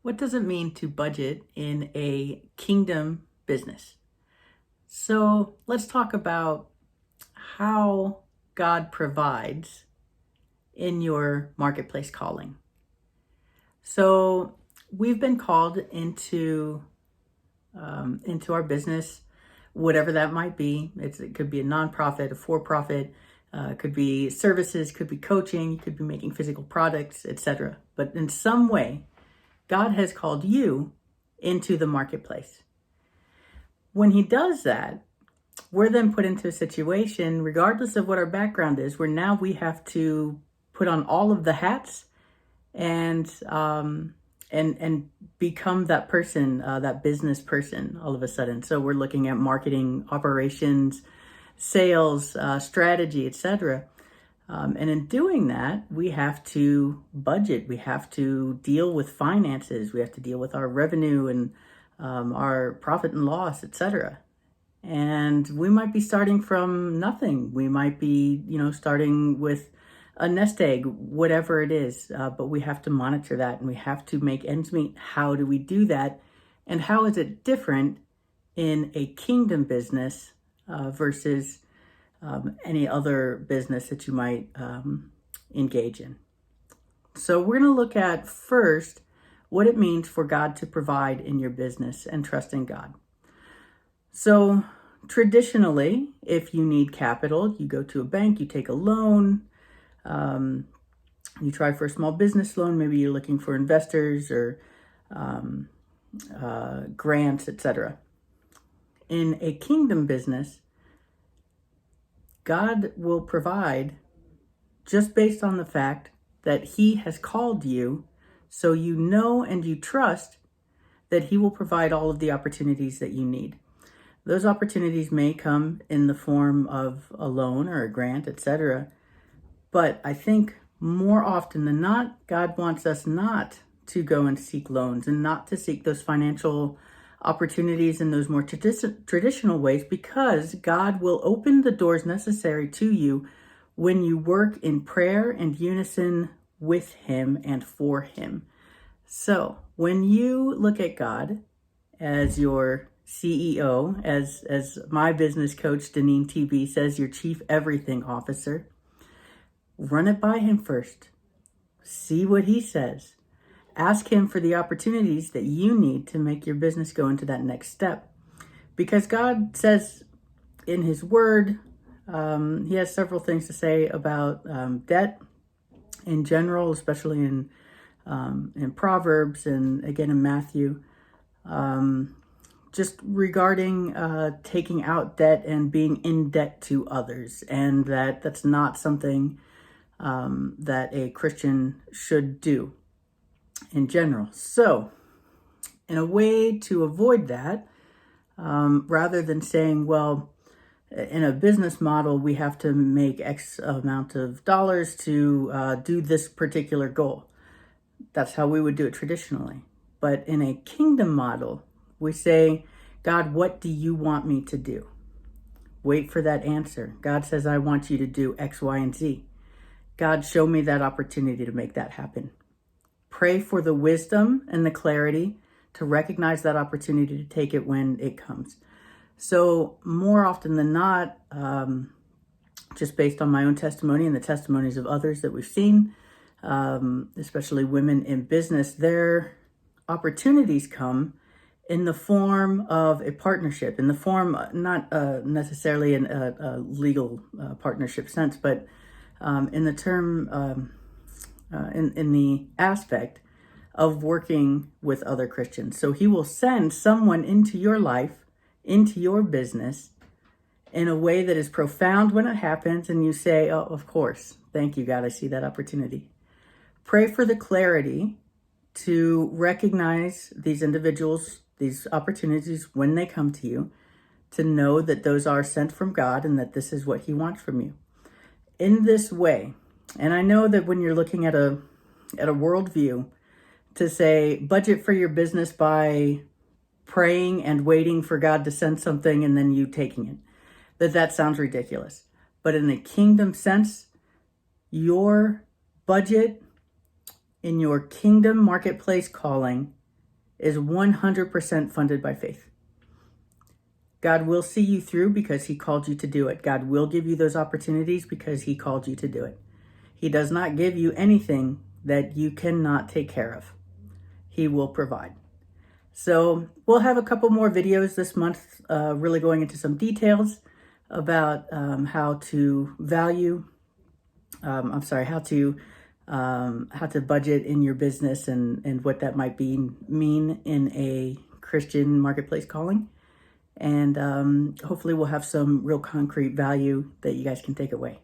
What does it mean to budget in a kingdom business? So let's talk about how God provides in your marketplace calling. So we've been called into our business, whatever that might be. It could be a nonprofit, a for-profit, could be services, could be coaching, could be making physical products, etc. But in some way, God has called you into the marketplace. When he does that, we're then put into a situation, regardless of what our background is, where now we have to put on all of the hats and become that person, that business person all of a sudden. So we're looking at marketing, operations, sales, strategy, etc. And in doing that, we have to budget. We have to deal with finances. We have to deal with our revenue and our profit and loss, etc. And we might be starting from nothing. We might be, starting with a nest egg, whatever it is. But we have to monitor that and we have to make ends meet. How do we do that? And how is it different in a kingdom business versus any other business that you might engage in? So we're going to look at first what it means for God to provide in your business and trust in God. So traditionally, if you need capital, you go to a bank, you take a loan, you try for a small business loan, maybe you're looking for investors or grants, etc. In a kingdom business, God will provide just based on the fact that he has called you, so you know and you trust that he will provide all of the opportunities that you need. Those opportunities may come in the form of a loan or a grant, etc. But I think more often than not, God wants us not to go and seek loans and not to seek those financial opportunities in those more traditional ways, because God will open the doors necessary to you when you work in prayer and unison with him and for him. So when you look at God as your CEO, as my business coach, Deneen TB, says, your chief everything officer, run it by him first. See what he says. Ask him for the opportunities that you need to make your business go into that next step. Because God says in his word, he has several things to say about debt in general, especially in Proverbs and again in Matthew, just regarding taking out debt and being in debt to others, and that's not something that a Christian should do in general. So in a way to avoid that, rather than saying, well, in a business model, we have to make X amount of dollars to do this particular goal. That's how we would do it traditionally. But in a kingdom model, we say, God, what do you want me to do? Wait for that answer. God says, I want you to do X, Y, and Z. God, show me that opportunity to make that happen. Pray for the wisdom and the clarity to recognize that opportunity to take it when it comes. So more often than not, just based on my own testimony and the testimonies of others that we've seen, especially women in business, their opportunities come in the form of a partnership, in the form, not necessarily in a legal partnership sense, but in the term, in the aspect of working with other Christians. So he will send someone into your life, into your business, in a way that is profound when it happens, and you say, oh, of course, thank you, God, I see that opportunity. Pray for the clarity to recognize these individuals, these opportunities when they come to you, to know that those are sent from God and that this is what he wants from you. In this way, and I know that when you're looking at a worldview, to say budget for your business by praying and waiting for God to send something and then you taking it, that sounds ridiculous. But in the kingdom sense, your budget in your kingdom marketplace calling is 100% funded by faith. God will see you through because he called you to do it. God will give you those opportunities because he called you to do it. He does not give you anything that you cannot take care of. He will provide. So we'll have a couple more videos this month, really going into some details about how to value, how to budget in your business and what that might mean in a Christian marketplace calling. And hopefully we'll have some real concrete value that you guys can take away.